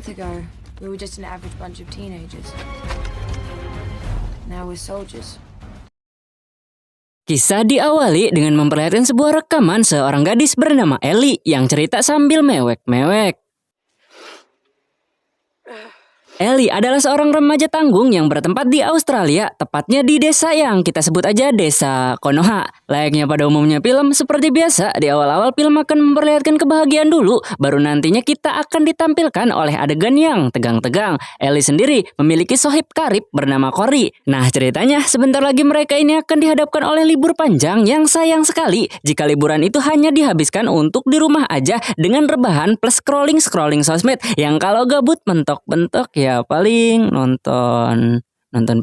month ago, we were just an average bunch of teenagers. Now we're soldiers. Kisah diawali dengan memperlihatkan sebuah rekaman seorang gadis bernama Ellie yang cerita sambil mewek-mewek. Ellie adalah seorang remaja tanggung yang bertempat di Australia, tepatnya di desa yang kita sebut aja desa Konoha. Layaknya pada umumnya film, seperti biasa, di awal-awal film akan memperlihatkan kebahagiaan dulu, baru nantinya kita akan ditampilkan oleh adegan yang tegang-tegang. Ellie sendiri memiliki sohib karib bernama Cory. Nah, ceritanya sebentar lagi mereka ini akan dihadapkan oleh libur panjang yang sayang sekali jika liburan itu hanya dihabiskan untuk di rumah aja dengan rebahan plus scrolling sosmed yang kalau gabut mentok-mentok ya paling nonton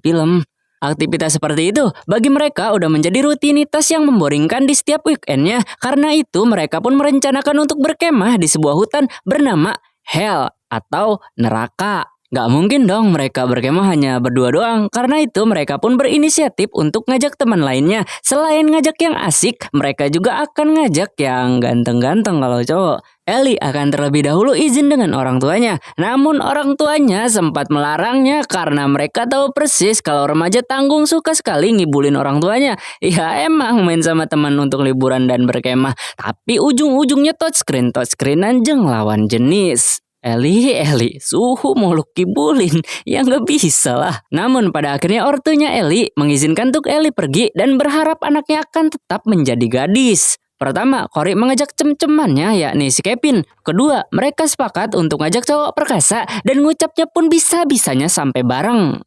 film. Aktivitas seperti itu bagi mereka udah menjadi rutinitas yang memboringkan di setiap weekendnya. Karena itu mereka pun merencanakan untuk berkemah di sebuah hutan bernama Hell atau neraka. Gak mungkin dong mereka berkemah hanya berdua doang. Karena itu mereka pun berinisiatif untuk ngajak teman lainnya. Selain ngajak yang asik, mereka juga akan ngajak yang ganteng-ganteng kalau cowok. Ellie akan terlebih dahulu izin dengan orang tuanya. Namun orang tuanya sempat melarangnya karena mereka tahu persis kalau remaja tanggung suka sekali ngibulin orang tuanya. Ya emang main sama teman untuk liburan dan berkemah. Tapi ujung-ujungnya touchscreenan jeng lawan jenis. Ellie, suhu mau lu kibulin, ya nggak bisa lah. Namun pada akhirnya ortunya Ellie mengizinkan untuk Ellie pergi dan berharap anaknya akan tetap menjadi gadis. Pertama, Cory mengajak cem-cemannya yakni si Kevin. Kedua, mereka sepakat untuk ngajak cowok perkasa dan ngucapnya pun bisa-bisanya sampai bareng.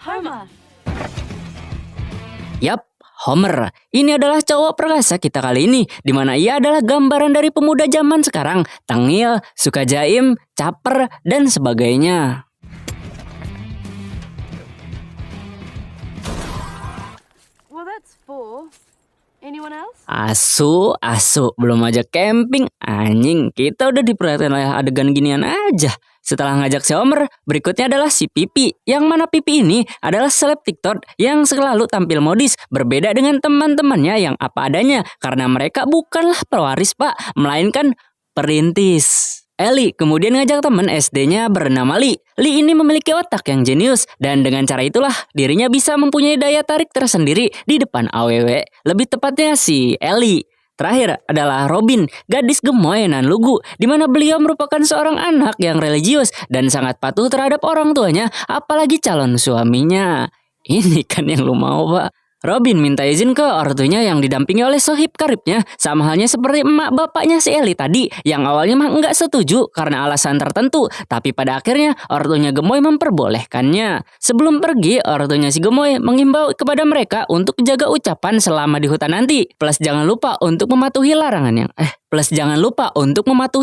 Homer! Yap, Homer. Ini adalah cowok perkasa kita kali ini, di mana ia adalah gambaran dari pemuda zaman sekarang, tengil, suka jaim, caper, dan sebagainya. Well, that's 4. Anyone else? Asu, belum aja camping, anjing. Kita udah diperhatikan oleh adegan ginian aja. Setelah ngajak si Homer, berikutnya adalah si Pipi. Yang mana Pipi ini adalah seleb TikTok yang selalu tampil modis. Berbeda dengan teman-temannya yang apa adanya. Karena mereka bukanlah pewaris pak, melainkan perintis. Ellie kemudian ngajak teman SD-nya bernama Lee. Lee ini memiliki otak yang jenius. Dan dengan cara itulah dirinya bisa mempunyai daya tarik tersendiri di depan AWW. Lebih tepatnya si Ellie. Terakhir adalah Robin, gadis gemoy nan lugu, di mana beliau merupakan seorang anak yang religius dan sangat patuh terhadap orang tuanya, apalagi calon suaminya. Ini kan yang lu mau, Pak. Robin minta izin ke ortunya yang didampingi oleh sohib karibnya, sama halnya seperti emak bapaknya si Ellie tadi, yang awalnya mah enggak setuju karena alasan tertentu, tapi pada akhirnya ortunya gemoy memperbolehkannya. Sebelum pergi, ortunya si gemoy mengimbau kepada mereka untuk jaga ucapan selama di hutan nanti, plus jangan lupa untuk mematuhi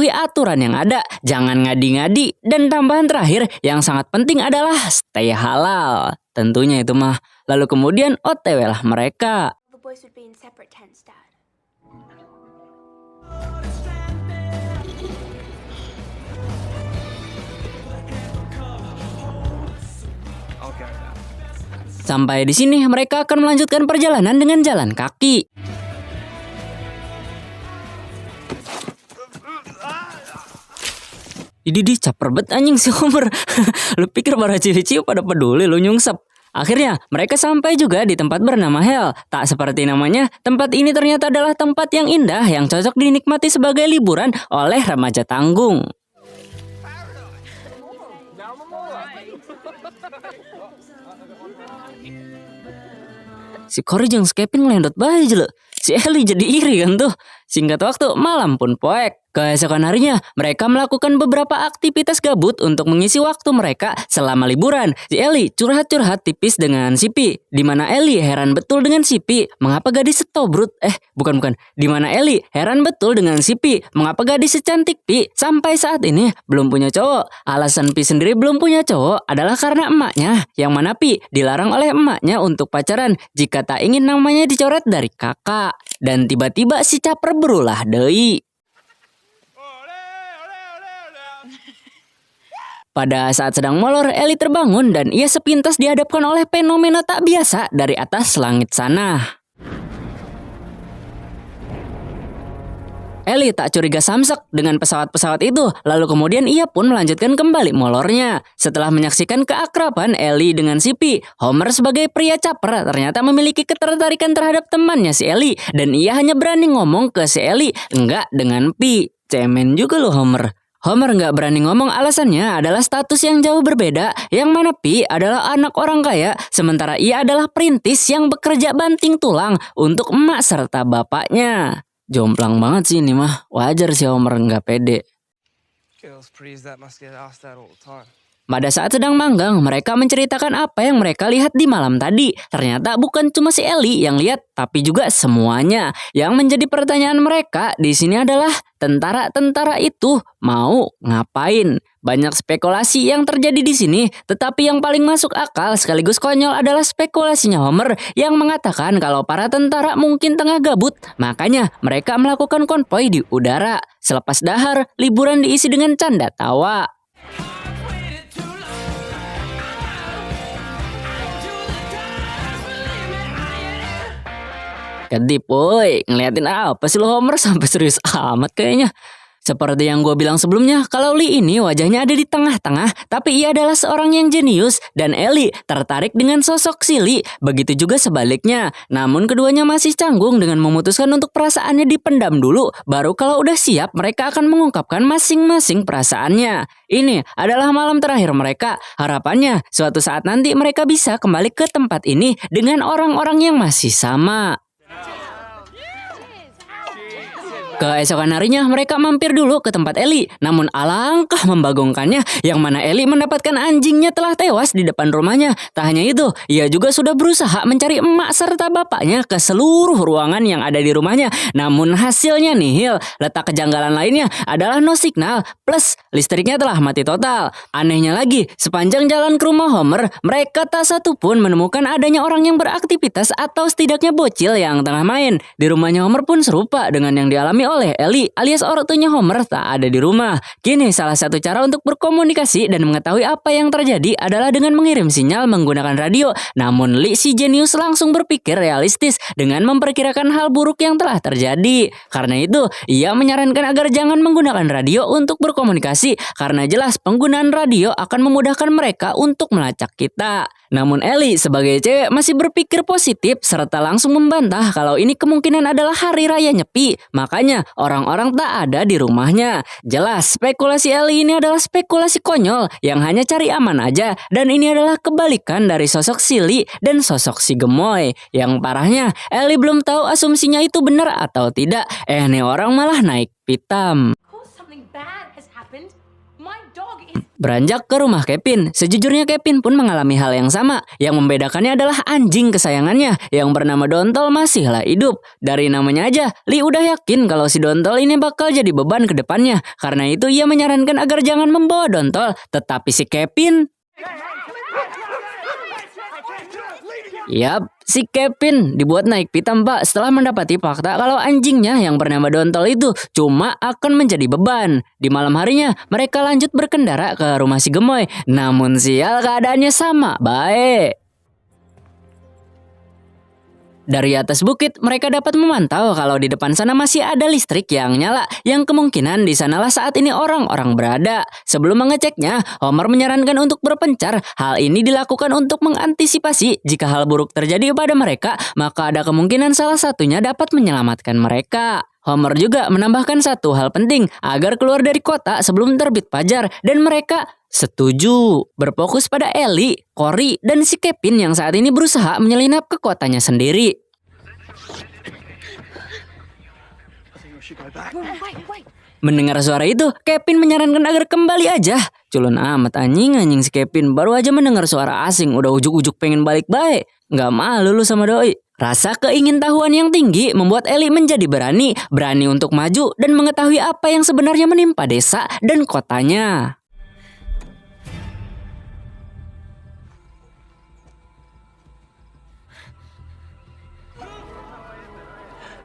aturan yang ada, jangan ngadi-ngadi, dan tambahan terakhir yang sangat penting adalah stay halal. Tentunya itu mah. Lalu kemudian OTW lah mereka. The boys would be in separate tents, Dad. Sampai di sini mereka akan melanjutkan perjalanan dengan jalan kaki. Idih caper bet anjing si Homer. Lu pikir para cici pada peduli lu nyungsep. Akhirnya mereka sampai juga di tempat bernama Hell. Tak seperti namanya, tempat ini ternyata adalah tempat yang indah yang cocok dinikmati sebagai liburan oleh remaja tanggung. Si Cory jeung Kevin ngelendot bae aja loh. Si Ellie jadi iri kan tuh. Singkat waktu, malam pun poek. Keesokan harinya, mereka melakukan beberapa aktivitas gabut untuk mengisi waktu mereka selama liburan. Si Ellie curhat-curhat tipis dengan si Pi. Dimana Ellie heran betul dengan si Pi. Mengapa gadis setobrut? Bukan. Dimana Ellie heran betul dengan si Pi. Mengapa gadis secantik Pi sampai saat ini belum punya cowok. Alasan Pi sendiri belum punya cowok adalah karena emaknya. Yang mana Pi dilarang oleh emaknya untuk pacaran jika tak ingin namanya dicoret dari kakak. Dan tiba-tiba si caper berulah deui. Pada saat sedang molor, Ellie terbangun dan ia sepintas dihadapkan oleh fenomena tak biasa dari atas langit sana. Ellie tak curiga samsek dengan pesawat-pesawat itu. Lalu kemudian ia pun melanjutkan kembali molornya. Setelah menyaksikan keakraban Ellie dengan si Pi, Homer sebagai pria caper ternyata memiliki ketertarikan terhadap temannya si Ellie. Dan ia hanya berani ngomong ke si Ellie, enggak dengan Pi. Cemen juga loh Homer. Homer nggak berani ngomong, alasannya adalah status yang jauh berbeda, yang mana Pi adalah anak orang kaya, sementara ia adalah perintis yang bekerja banting tulang untuk emak serta bapaknya. Jomplang banget sih ini mah, wajar sih Homer nggak pede. Pada saat sedang manggang, mereka menceritakan apa yang mereka lihat di malam tadi. Ternyata bukan cuma si Ellie yang lihat, tapi juga semuanya. Yang menjadi pertanyaan mereka di sini adalah tentara-tentara itu mau ngapain? Banyak spekulasi yang terjadi di sini, tetapi yang paling masuk akal sekaligus konyol adalah spekulasinya Homer yang mengatakan kalau para tentara mungkin tengah gabut, makanya mereka melakukan konvoi di udara. Selepas dahar, liburan diisi dengan canda tawa. Kedip, woi, ngeliatin apa sih lo Homer sampai serius amat kayaknya. Seperti yang gue bilang sebelumnya, kalau Lee ini wajahnya ada di tengah-tengah, tapi ia adalah seorang yang jenius, dan Ellie tertarik dengan sosok si Lee, begitu juga sebaliknya. Namun keduanya masih canggung dengan memutuskan untuk perasaannya dipendam dulu, baru kalau udah siap mereka akan mengungkapkan masing-masing perasaannya. Ini adalah malam terakhir mereka, harapannya suatu saat nanti mereka bisa kembali ke tempat ini dengan orang-orang yang masih sama. Keesokan harinya mereka mampir dulu ke tempat Ellie. Namun alangkah membagongkannya, yang mana Ellie mendapatkan anjingnya telah tewas di depan rumahnya. Tak hanya itu, ia juga sudah berusaha mencari emak serta bapaknya ke seluruh ruangan yang ada di rumahnya. Namun hasilnya nihil. Letak kejanggalan lainnya adalah no signal, plus listriknya telah mati total. Anehnya lagi, sepanjang jalan ke rumah Homer, mereka tak satu pun menemukan adanya orang yang beraktivitas atau setidaknya bocil yang tengah main. Di rumahnya Homer pun serupa dengan yang dialami oleh Ellie alias ortunya Homer tak ada di rumah. Kini salah satu cara untuk berkomunikasi dan mengetahui apa yang terjadi adalah dengan mengirim sinyal menggunakan radio. Namun Lee si jenius langsung berpikir realistis dengan memperkirakan hal buruk yang telah terjadi. Karena itu, ia menyarankan agar jangan menggunakan radio untuk berkomunikasi karena jelas penggunaan radio akan memudahkan mereka untuk melacak kita. Namun Ellie sebagai cewek masih berpikir positif serta langsung membantah kalau ini kemungkinan adalah hari raya Nyepi. Makanya orang-orang tak ada di rumahnya. Jelas spekulasi Ellie ini adalah spekulasi konyol yang hanya cari aman aja. Dan ini adalah kebalikan dari sosok si Lee dan sosok si Gemoy. Yang parahnya Ellie belum tahu asumsinya itu benar atau tidak. Nih orang malah naik pitam. Beranjak ke rumah Kevin, sejujurnya Kevin pun mengalami hal yang sama. Yang membedakannya adalah anjing kesayangannya yang bernama Dontol masihlah hidup. Dari namanya aja, Lee udah yakin kalau si Dontol ini bakal jadi beban ke depannya. Karena itu ia menyarankan agar jangan membawa Dontol. Tetapi si Kevin... Yap, si Kevin dibuat naik pitam pak setelah mendapati fakta kalau anjingnya yang bernama Dontol itu cuma akan menjadi beban. Di malam harinya mereka lanjut berkendara ke rumah si Gemoy. Namun sial keadaannya sama baik. Dari atas bukit, mereka dapat memantau kalau di depan sana masih ada listrik yang nyala, yang kemungkinan di sanalah saat ini orang-orang berada. Sebelum mengeceknya, Homer menyarankan untuk berpencar. Hal ini dilakukan untuk mengantisipasi jika hal buruk terjadi pada mereka, maka ada kemungkinan salah satunya dapat menyelamatkan mereka. Homer juga menambahkan satu hal penting, agar keluar dari kota sebelum terbit fajar, dan mereka setuju. Berfokus pada Ellie, Cory, dan si Kevin yang saat ini berusaha menyelinap ke kotanya sendiri. Mendengar suara itu, Kevin menyarankan agar kembali aja. Culun amat anjing si Kevin, baru aja mendengar suara asing, udah ujuk-ujuk pengen balik baik. Nggak malu lu sama doi. Rasa keingintahuan yang tinggi membuat Ellie menjadi berani untuk maju dan mengetahui apa yang sebenarnya menimpa desa dan kotanya.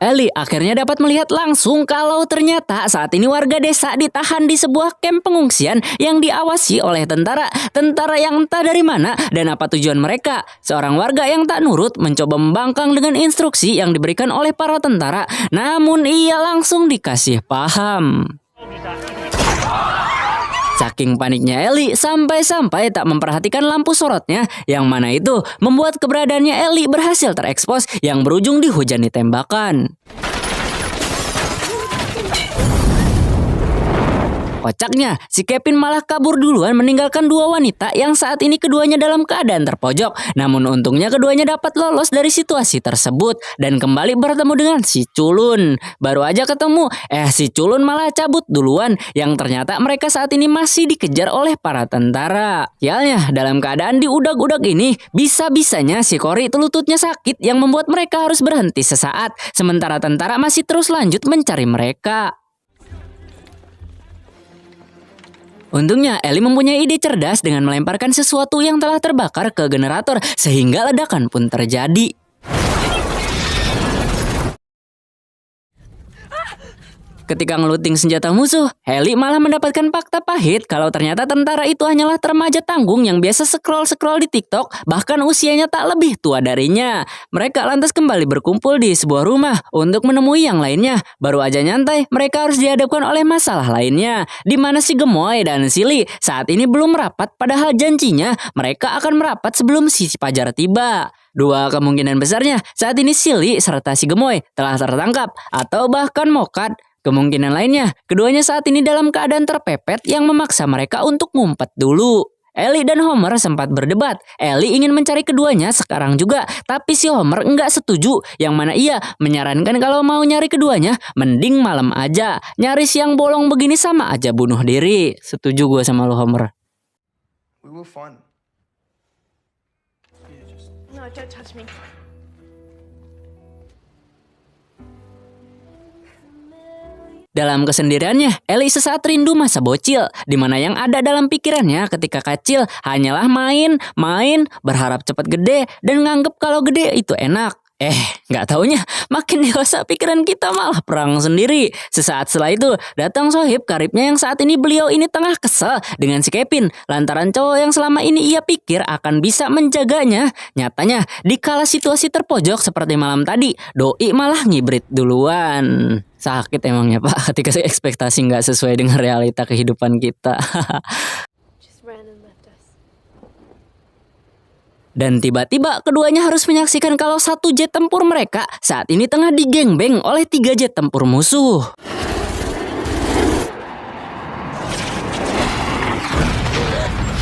Ellie akhirnya dapat melihat langsung kalau ternyata saat ini warga desa ditahan di sebuah kamp pengungsian yang diawasi oleh tentara yang entah dari mana dan apa tujuan mereka. Seorang warga yang tak nurut mencoba membangkang dengan instruksi yang diberikan oleh para tentara, namun ia langsung dikasih paham. Saking paniknya Ellie sampai-sampai tak memperhatikan lampu sorotnya, yang mana itu membuat keberadaannya Ellie berhasil terekspos yang berujung dihujani tembakan. Kocaknya, si Kevin malah kabur duluan meninggalkan dua wanita yang saat ini keduanya dalam keadaan terpojok. Namun untungnya keduanya dapat lolos dari situasi tersebut dan kembali bertemu dengan si Culun. Baru aja ketemu, si Culun malah cabut duluan yang ternyata mereka saat ini masih dikejar oleh para tentara. Sialnya, dalam keadaan diudag-udag ini, bisa-bisanya si Cory lututnya sakit yang membuat mereka harus berhenti sesaat. Sementara tentara masih terus lanjut mencari mereka. Untungnya Ellie mempunyai ide cerdas dengan melemparkan sesuatu yang telah terbakar ke generator sehingga ledakan pun terjadi. Ketika ngeluting senjata musuh, Ellie malah mendapatkan fakta pahit kalau ternyata tentara itu hanyalah remaja tanggung yang biasa scroll-scroll di TikTok, bahkan usianya tak lebih tua darinya. Mereka lantas kembali berkumpul di sebuah rumah untuk menemui yang lainnya. Baru aja nyantai, mereka harus dihadapkan oleh masalah lainnya, di mana si Gemoy dan Silly saat ini belum merapat, padahal janjinya mereka akan merapat sebelum si Fajar tiba. Dua kemungkinan besarnya, saat ini Silly serta si Gemoy telah tertangkap atau bahkan mokat. Kemungkinan lainnya, keduanya saat ini dalam keadaan terpepet yang memaksa mereka untuk ngumpet dulu. Ellie dan Homer sempat berdebat. Ellie ingin mencari keduanya sekarang juga, tapi si Homer enggak setuju, yang mana ia menyarankan kalau mau nyari keduanya, mending malam aja. Nyari siang bolong begini sama aja bunuh diri. Setuju gue sama lo, Homer. We were fun. No, don't touch me. Dalam kesendiriannya, Ellie sesaat rindu masa bocil, di mana yang ada dalam pikirannya ketika kecil hanyalah main, berharap cepat gede, dan nganggep kalau gede itu enak. Nggak taunya makin dewasa pikiran kita malah perang sendiri. Sesaat setelah itu datang Sohib karibnya yang saat ini beliau ini tengah kesal dengan si Kevin lantaran cowok yang selama ini ia pikir akan bisa menjaganya. Nyatanya di kala situasi terpojok seperti malam tadi, doi malah ngibrit duluan. Sakit emangnya Pak ketika ekspektasi nggak sesuai dengan realita kehidupan kita. Just ran and left us. Dan tiba-tiba keduanya harus menyaksikan kalau satu jet tempur mereka saat ini tengah digengbeng oleh 3 jet tempur musuh.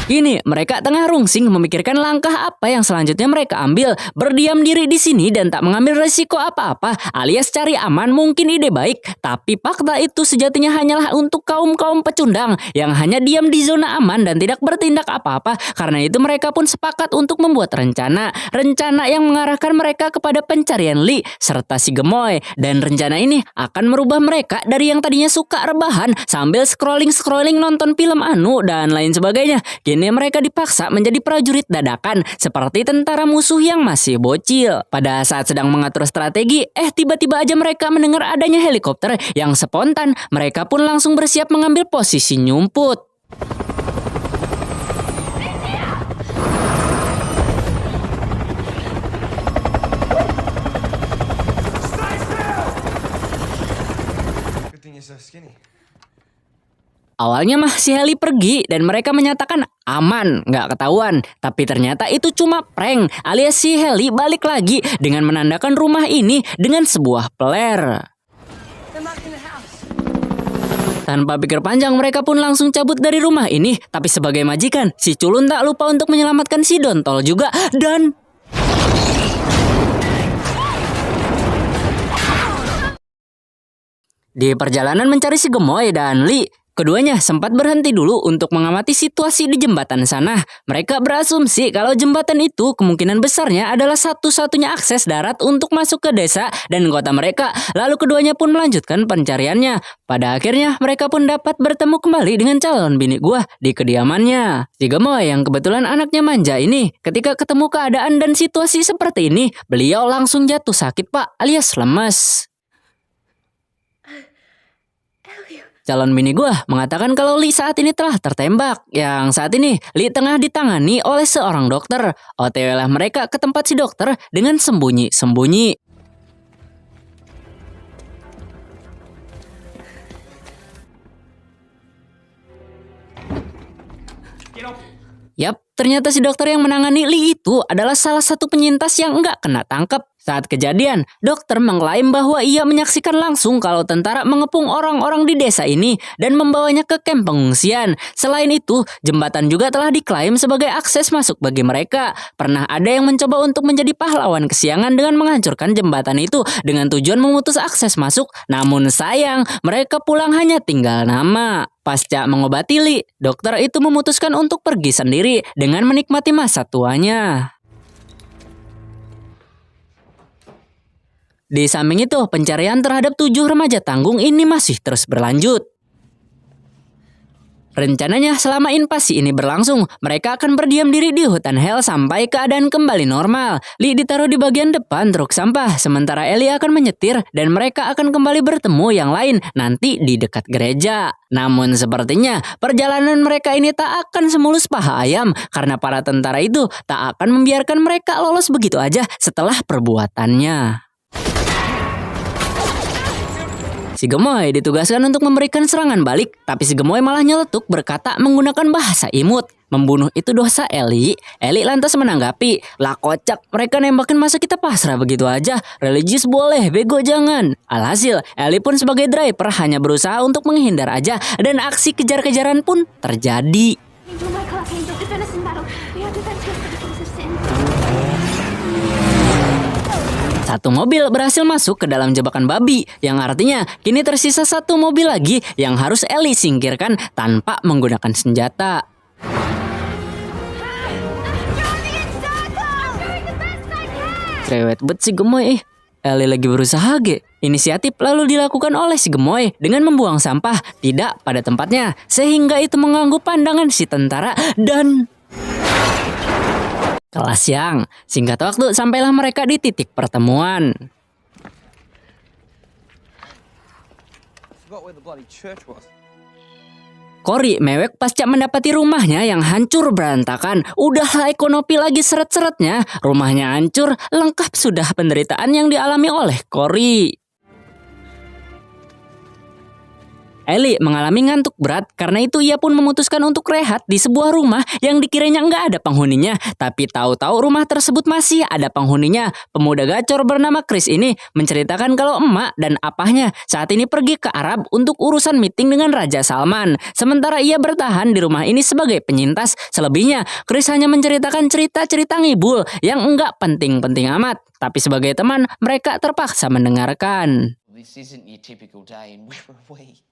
Kini mereka tengah rungsing memikirkan langkah apa yang selanjutnya mereka ambil. Berdiam diri di sini dan tak mengambil resiko apa-apa alias cari aman mungkin ide baik, tapi fakta itu sejatinya hanyalah untuk kaum-kaum pecundang yang hanya diam di zona aman dan tidak bertindak apa-apa. Karena itu mereka pun sepakat untuk membuat rencana yang mengarahkan mereka kepada pencarian Lee serta si Gemoy, dan rencana ini akan merubah mereka dari yang tadinya suka rebahan sambil scrolling nonton film anu dan lain sebagainya. Kini mereka dipaksa menjadi prajurit dadakan seperti tentara musuh yang masih bocil. Pada saat sedang mengatur strategi, tiba-tiba aja mereka mendengar adanya helikopter yang spontan. Mereka pun langsung bersiap mengambil posisi nyumput. Good thing you're so skinny. Awalnya mah si Ellie pergi dan mereka menyatakan aman, nggak ketahuan. Tapi ternyata itu cuma prank alias si Ellie balik lagi dengan menandakan rumah ini dengan sebuah peler. Tanpa pikir panjang mereka pun langsung cabut dari rumah ini. Tapi sebagai majikan, si Culun tak lupa untuk menyelamatkan si Dontol juga. Dan di perjalanan mencari si Gemoy dan Lee, keduanya sempat berhenti dulu untuk mengamati situasi di jembatan sana. Mereka berasumsi kalau jembatan itu kemungkinan besarnya adalah satu-satunya akses darat untuk masuk ke desa dan kota mereka. Lalu keduanya pun melanjutkan pencariannya. Pada akhirnya mereka pun dapat bertemu kembali dengan calon bini gua di kediamannya. Si Gemoy yang kebetulan anaknya manja ini, ketika ketemu keadaan dan situasi seperti ini, beliau langsung jatuh sakit Pak alias lemes. Calon bini gue mengatakan kalau Lee saat ini telah tertembak. Yang saat ini Lee tengah ditangani oleh seorang dokter. OTW lah mereka ke tempat si dokter dengan sembunyi-sembunyi. Yap, ternyata si dokter yang menangani Lee itu adalah salah satu penyintas yang enggak kena tangkap. Saat kejadian, dokter mengklaim bahwa ia menyaksikan langsung kalau tentara mengepung orang-orang di desa ini dan membawanya ke kamp pengungsian. Selain itu, jembatan juga telah diklaim sebagai akses masuk bagi mereka. Pernah ada yang mencoba untuk menjadi pahlawan kesiangan dengan menghancurkan jembatan itu dengan tujuan memutus akses masuk. Namun sayang, mereka pulang hanya tinggal nama. Pasca mengobati Lee, dokter itu memutuskan untuk pergi sendiri dengan menikmati masa tuanya. Di samping itu, pencarian terhadap 7 remaja tanggung ini masih terus berlanjut. Rencananya selama invasi ini berlangsung, mereka akan berdiam diri di hutan Hell sampai keadaan kembali normal. Lee ditaruh di bagian depan truk sampah, sementara Ellie akan menyetir dan mereka akan kembali bertemu yang lain nanti di dekat gereja. Namun sepertinya perjalanan mereka ini tak akan semulus paha ayam karena para tentara itu tak akan membiarkan mereka lolos begitu aja setelah perbuatannya. Si Gemoy ditugaskan untuk memberikan serangan balik, tapi si Gemoy malah nyeletuk berkata menggunakan bahasa imut. Membunuh itu dosa Ellie. Ellie lantas menanggapi, lah kocak, mereka nembakin masa kita pasrah begitu aja. Religius boleh, bego jangan. Alhasil, Ellie pun sebagai driver hanya berusaha untuk menghindar aja dan aksi kejar-kejaran pun terjadi. Angel, my class angel, defend us in battle. We are defenseless for the kings of sin. Satu mobil berhasil masuk ke dalam jebakan babi, yang artinya kini tersisa satu mobil lagi yang harus Ellie singkirkan tanpa menggunakan senjata. Cerewet bet si Gemoy Ellie lagi berusaha Inisiatif lalu dilakukan oleh si Gemoy dengan membuang sampah tidak pada tempatnya, sehingga itu mengganggu pandangan si tentara dan... Kelas siang, singkat waktu sampailah mereka di titik pertemuan. Cory mewek pasca mendapati rumahnya yang hancur berantakan. Udahlah ekonomi lagi seret-seretnya. Rumahnya hancur, lengkap sudah penderitaan yang dialami oleh Cory. Ellie mengalami ngantuk berat, karena itu ia pun memutuskan untuk rehat di sebuah rumah yang dikiranya nggak ada penghuninya. Tapi tahu-tahu rumah tersebut masih ada penghuninya. Pemuda gacor bernama Chris ini menceritakan kalau emak dan apahnya saat ini pergi ke Arab untuk urusan meeting dengan Raja Salman. Sementara ia bertahan di rumah ini sebagai penyintas. Selebihnya, Chris hanya menceritakan cerita-cerita ngibul yang enggak penting-penting amat. Tapi sebagai teman, mereka terpaksa mendengarkan. This isn't your typical day, and where are we?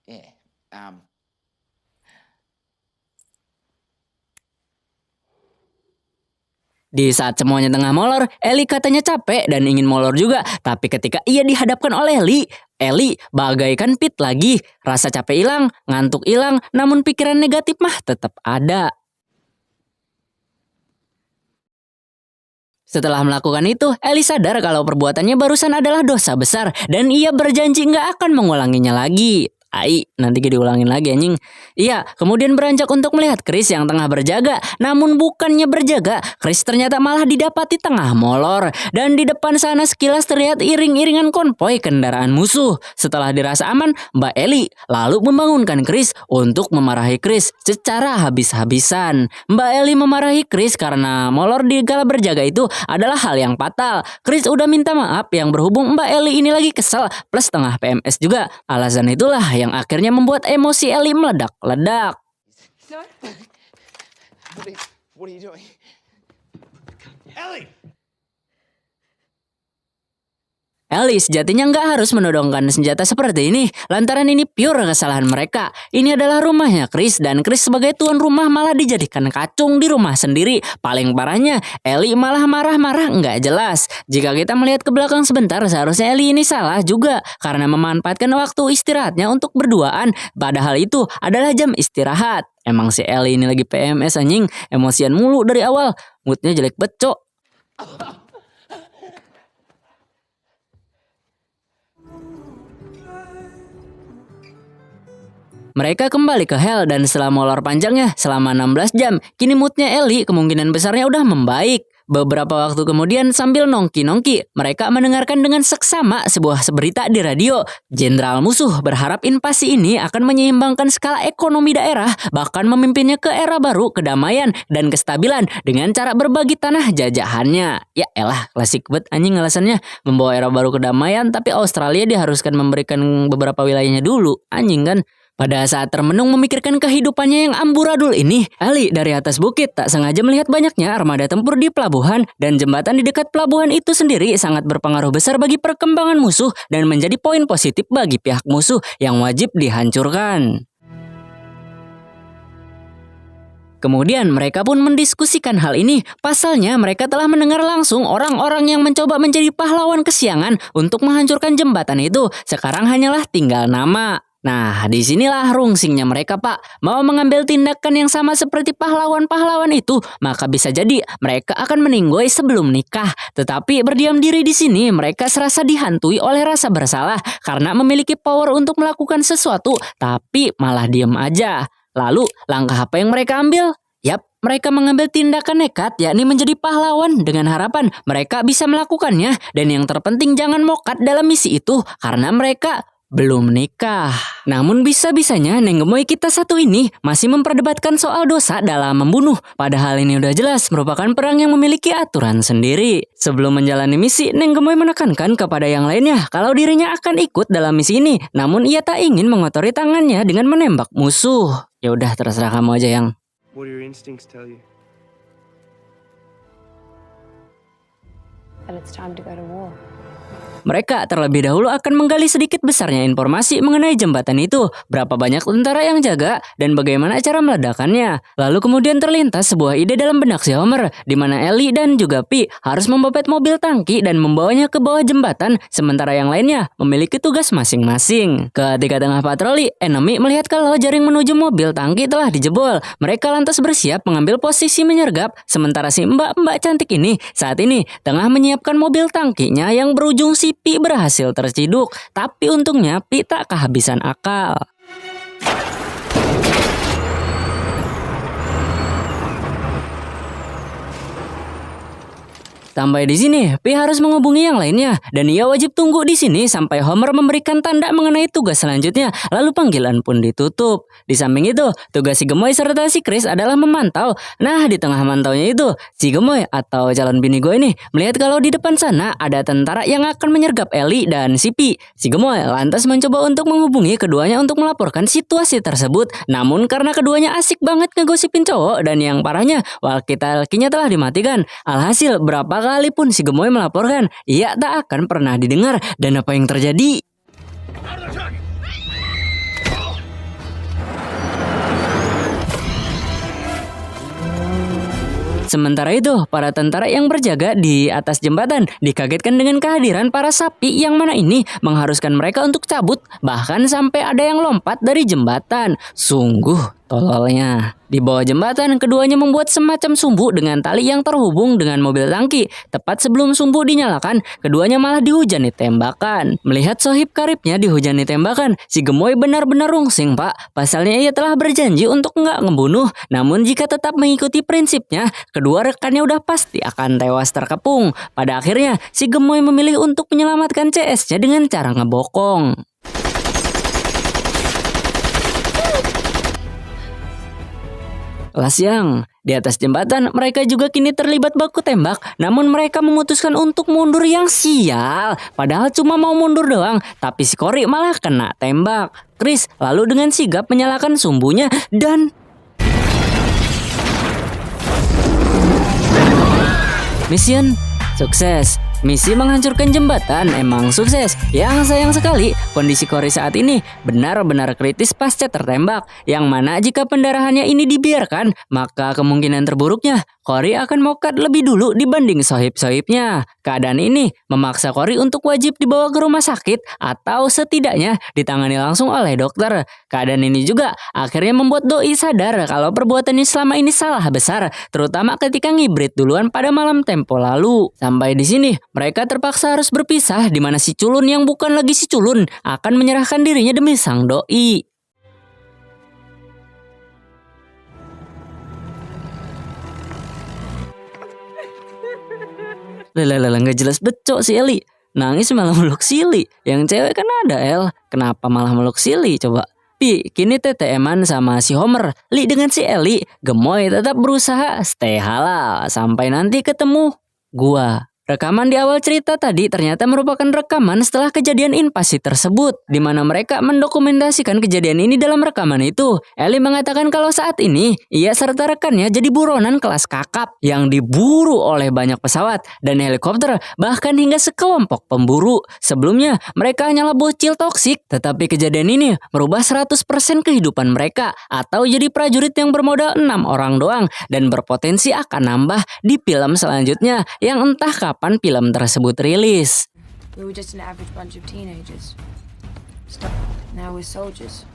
Yeah, Di saat semuanya tengah molor, Ellie katanya capek dan ingin molor juga. Tapi ketika ia dihadapkan oleh Ellie bagaikan Pit lagi. Rasa capek hilang, ngantuk hilang, namun pikiran negatif mah tetap ada. Setelah melakukan itu, Ellie sadar kalau perbuatannya barusan adalah dosa besar dan ia berjanji nggak akan mengulanginya lagi. Nanti diulangin lagi anjing. Iya, kemudian beranjak untuk melihat Chris yang tengah berjaga. Namun bukannya berjaga, Chris ternyata malah didapati tengah molor. Dan di depan sana sekilas terlihat iring-iringan konvoi kendaraan musuh. Setelah dirasa aman, Mbak Ellie lalu membangunkan Chris untuk memarahi Chris secara habis-habisan. Mbak Ellie memarahi Chris karena molor di kala berjaga itu adalah hal yang fatal. Chris udah minta maaf yang berhubung Mbak Ellie ini lagi kesel plus tengah PMS juga. Alasan itulah yang akhirnya membuat emosi Ellie meledak-ledak. No? What are you doing? Ellie! Ellie sejatinya nggak harus menodongkan senjata seperti ini, lantaran ini pure kesalahan mereka. Ini adalah rumahnya Chris, dan Chris sebagai tuan rumah malah dijadikan kacung di rumah sendiri. Paling parahnya, Ellie malah marah-marah nggak jelas. Jika kita melihat ke belakang sebentar, seharusnya Ellie ini salah juga, karena memanfaatkan waktu istirahatnya untuk berduaan, padahal itu adalah jam istirahat. Emang si Ellie ini lagi PMS anjing, emosian mulu dari awal, moodnya jelek becok. Mereka kembali ke Hell dan setelah molor panjangnya selama 16 jam, kini moodnya Ellie kemungkinan besarnya udah membaik. Beberapa waktu kemudian sambil nongki-nongki, mereka mendengarkan dengan seksama sebuah berita di radio. Jenderal musuh berharap invasi ini akan menyeimbangkan skala ekonomi daerah, bahkan memimpinnya ke era baru kedamaian dan kestabilan dengan cara berbagi tanah jajahannya. Ya elah, klasik banget anjing alasannya, membawa era baru kedamaian tapi Australia diharuskan memberikan beberapa wilayahnya dulu. Anjing kan? Pada saat termenung memikirkan kehidupannya yang amburadul ini, Ellie dari atas bukit tak sengaja melihat banyaknya armada tempur di pelabuhan dan jembatan di dekat pelabuhan itu sendiri sangat berpengaruh besar bagi perkembangan musuh dan menjadi poin positif bagi pihak musuh yang wajib dihancurkan. Kemudian mereka pun mendiskusikan hal ini. Pasalnya mereka telah mendengar langsung orang-orang yang mencoba menjadi pahlawan kesiangan untuk menghancurkan jembatan itu. Sekarang hanyalah tinggal nama. Nah, disinilah rungsingnya mereka, Pak. Mau mengambil tindakan yang sama seperti pahlawan-pahlawan itu, maka bisa jadi mereka akan meninggoy sebelum nikah. Tetapi berdiam diri di sini, mereka serasa dihantui oleh rasa bersalah karena memiliki power untuk melakukan sesuatu, tapi malah diam aja. Lalu, langkah apa yang mereka ambil? Yap, mereka mengambil tindakan nekat, yakni menjadi pahlawan dengan harapan mereka bisa melakukannya. Dan yang terpenting jangan mokat dalam misi itu, karena mereka belum nikah. Namun bisa-bisanya Neng Gemoy kita satu ini masih memperdebatkan soal dosa dalam membunuh. Padahal ini udah jelas merupakan perang yang memiliki aturan sendiri. Sebelum menjalani misi, Neng Gemoy menekankan kepada yang lainnya kalau dirinya akan ikut dalam misi ini. Namun ia tak ingin mengotori tangannya dengan menembak musuh. Ya udah terserah kamu aja yang. What do your instincts tell you? That it's time to go to war. Mereka terlebih dahulu akan menggali sedikit besarnya informasi mengenai jembatan itu, berapa banyak tentara yang jaga, dan bagaimana cara meledakannya. Lalu kemudian terlintas sebuah ide dalam benak si Homer, di mana Ellie dan juga Pi harus membobet mobil tangki dan membawanya ke bawah jembatan, sementara yang lainnya memiliki tugas masing-masing. Ketika tengah patroli, enemy melihat kalau jaring menuju mobil tangki telah dijebol. Mereka lantas bersiap mengambil posisi menyergap, sementara si mbak-mbak cantik ini saat ini tengah menyiapkan mobil tangkinya yang berujung si Pi berhasil terciduk, tapi untungnya Pi tak kehabisan akal. Sampai di sini, Pi harus menghubungi yang lainnya dan ia wajib tunggu di sini sampai Homer memberikan tanda mengenai tugas selanjutnya. Lalu panggilan pun ditutup. Di samping itu, tugas si Gemoy serta si Chris adalah memantau. Nah, di tengah mantaunya itu, si Gemoy atau calon bini gue ini melihat kalau di depan sana ada tentara yang akan menyergap Ellie dan si Pi. Si Gemoy lantas mencoba untuk menghubungi keduanya untuk melaporkan situasi tersebut. Namun karena keduanya asik banget ngegosipin cowok dan yang parahnya, walkie-talkie-nya telah dimatikan. Alhasil berapa kali pun si Gemoy melaporkan, ia tak akan pernah didengar. Dan apa yang terjadi? Sementara itu, para tentara yang berjaga di atas jembatan dikagetkan dengan kehadiran para sapi yang mana ini mengharuskan mereka untuk cabut, bahkan sampai ada yang lompat dari jembatan. Sungguh tololnya. Di bawah jembatan, keduanya membuat semacam sumbu dengan tali yang terhubung dengan mobil tangki. Tepat sebelum sumbu dinyalakan, keduanya malah dihujani tembakan. Melihat sohib karibnya dihujani tembakan, si Gemoy benar-benar rungsing, Pak. Pasalnya ia telah berjanji untuk nggak ngebunuh. Namun jika tetap mengikuti prinsipnya, kedua rekannya udah pasti akan tewas terkepung. Pada akhirnya, si Gemoy memilih untuk menyelamatkan CS-nya dengan cara ngebokong. Siang, di atas jembatan mereka juga kini terlibat baku tembak. Namun mereka memutuskan untuk mundur yang sial. Padahal cuma mau mundur doang, tapi si Cory malah kena tembak. Chris lalu dengan sigap menyalakan sumbunya dan mission sukses. Misi menghancurkan jembatan emang sukses. Yang sayang sekali, kondisi Cory saat ini benar-benar kritis pasca tertembak. Yang mana jika pendarahannya ini dibiarkan, maka kemungkinan terburuknya Cory akan mokat lebih dulu dibanding sohib-sohibnya. Keadaan ini memaksa Cory untuk wajib dibawa ke rumah sakit atau setidaknya ditangani langsung oleh dokter. Keadaan ini juga akhirnya membuat Doi sadar kalau perbuatannya selama ini salah besar, terutama ketika ngibrit duluan pada malam tempo lalu. Sampai di sini mereka terpaksa harus berpisah, di mana si culun yang bukan lagi si culun akan menyerahkan dirinya demi sang Doi. Lelah nggak jelas becok si Ellie. Nangis malah meluk Silly. Yang cewek kan ada El. Kenapa malah meluk Silly coba? Pi, kini TTM-an sama si Homer. Li dengan si Ellie, gemoy tetap berusaha stay halal sampai nanti ketemu gua. Rekaman di awal cerita tadi ternyata merupakan rekaman setelah kejadian invasi tersebut, di mana mereka mendokumentasikan kejadian ini dalam rekaman itu. Ellie mengatakan kalau saat ini ia serta rekannya jadi buronan kelas kakap yang diburu oleh banyak pesawat dan helikopter, bahkan hingga sekelompok pemburu. Sebelumnya mereka hanyalah bocil toksik, tetapi kejadian ini merubah 100% kehidupan mereka atau jadi prajurit yang bermodal 6 orang doang dan berpotensi akan nambah di film selanjutnya yang entah kapan film tersebut rilis. We were just an average bunch of teenagers. Now we're soldiers.